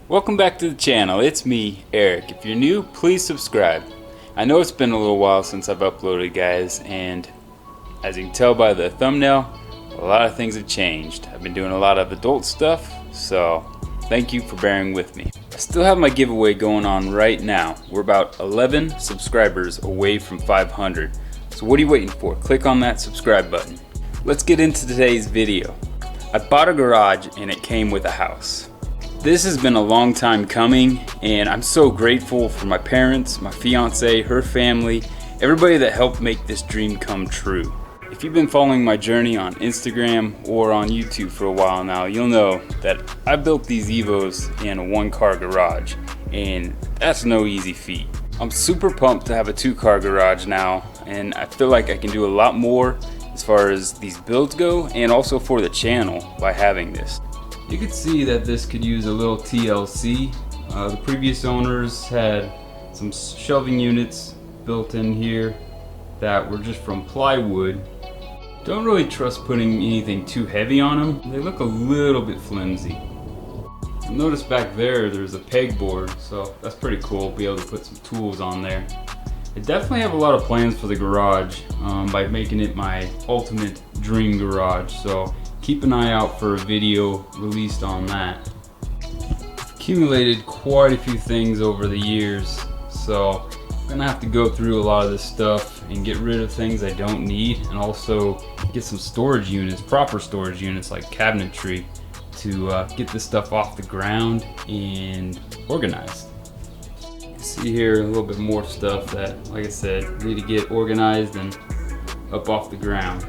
Welcome back to the channel. It's me, Eric. If you're new, please subscribe. I know it's been a little while since I've uploaded, guys, and as you can tell by the thumbnail, a lot of things have changed. I've been doing a lot of adult stuff, so thank you for bearing with me. I still have my giveaway going on right now. We're about 11 subscribers away from 500. So what are you waiting for? Click on that subscribe button. Let's get into today's video. I bought a garage and it came with a house. This has been a long time coming, and I'm so grateful for my parents, my fiance, her family, everybody that helped make this dream come true. If you've been following my journey on Instagram or on YouTube for a while now, you'll know that I built these Evos in a one-car garage, and that's no easy feat. I'm super pumped to have a two-car garage now, and I feel like I can do a lot more as far as these builds go, and also for the channel by having this. You can see that this could use a little TLC. The previous owners had some shelving units built in here that were just from plywood. Don't really trust putting anything too heavy on them. They look a little bit flimsy. Notice back there's a pegboard, so that's pretty cool. Be able to put some tools on there. I definitely have a lot of plans for the garage by making it my ultimate dream garage. So keep an eye out for a video released on that. Accumulated quite a few things over the years, so I'm gonna have to go through a lot of this stuff and get rid of things I don't need, and also get some storage units, proper storage units like cabinetry, to get this stuff off the ground and organized. You see here a little bit more stuff that, like I said, need to get organized and up off the ground.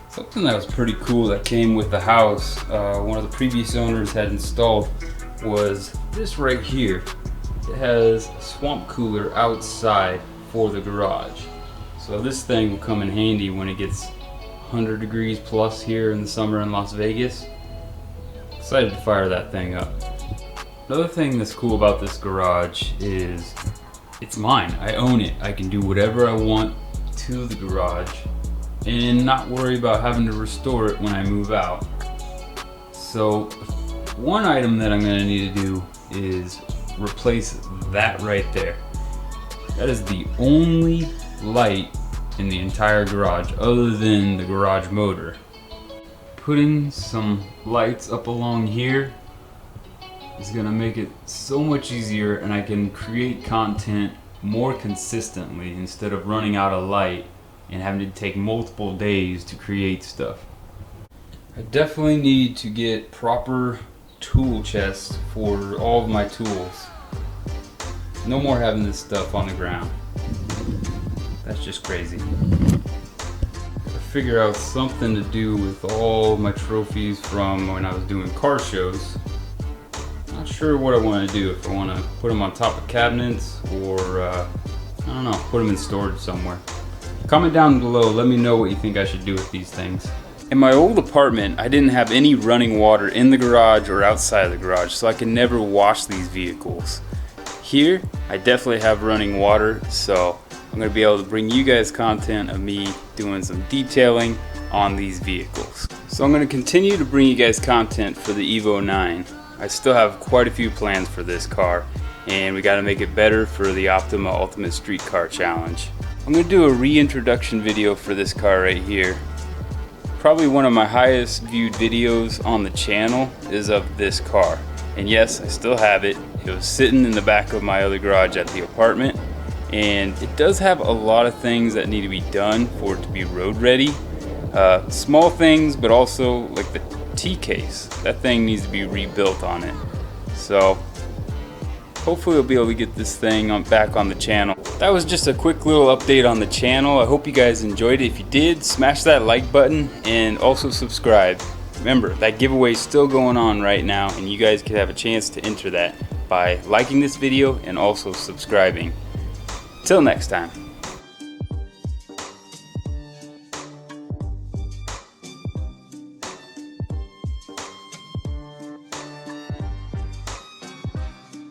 Something that was pretty cool that came with the house, one of the previous owners had installed, was this right here. It has a swamp cooler outside for the garage. So this thing will come in handy when it gets 100 degrees plus here in the summer in Las Vegas. Excited to fire that thing up. Another thing that's cool about this garage is it's mine. I own it. I can do whatever I want to the garage and not worry about having to restore it when I move out. So one item that I'm going to need to do is replace that right there. That is the only light in the entire garage other than the garage motor. Putting some lights up along here is going to make it so much easier, and I can create content more consistently instead of running out of light and having to take multiple days to create stuff. I definitely need to get proper tool chests for all of my tools. No more having this stuff on the ground. That's just crazy. I figure out something to do with all my trophies from when I was doing car shows. Not sure what I want to do, if I want to put them on top of cabinets or I don't know, put them in storage somewhere. Comment down below, let me know what you think I should do with these things. In my old apartment, I didn't have any running water in the garage or outside of the garage, so I could never wash these vehicles. Here, I definitely have running water, so I'm going to be able to bring you guys content of me doing some detailing on these vehicles. So I'm going to continue to bring you guys content for the Evo 9. I still have quite a few plans for this car, and we got to make it better for the Optima Ultimate Street Car Challenge. I'm going to do a reintroduction video for this car right here. Probably one of my highest viewed videos on the channel is of this car. And yes, I still have it. It was sitting in the back of my other garage at the apartment. And it does have a lot of things that need to be done for it to be road ready. Small things, but also like the T-case. That thing needs to be rebuilt on it. So hopefully we'll be able to get this thing back on the channel. That was just a quick little update on the channel. I hope you guys enjoyed it. If you did, smash that like button and also subscribe. Remember, that giveaway is still going on right now, and you guys could have a chance to enter that by liking this video and also subscribing. Till next time.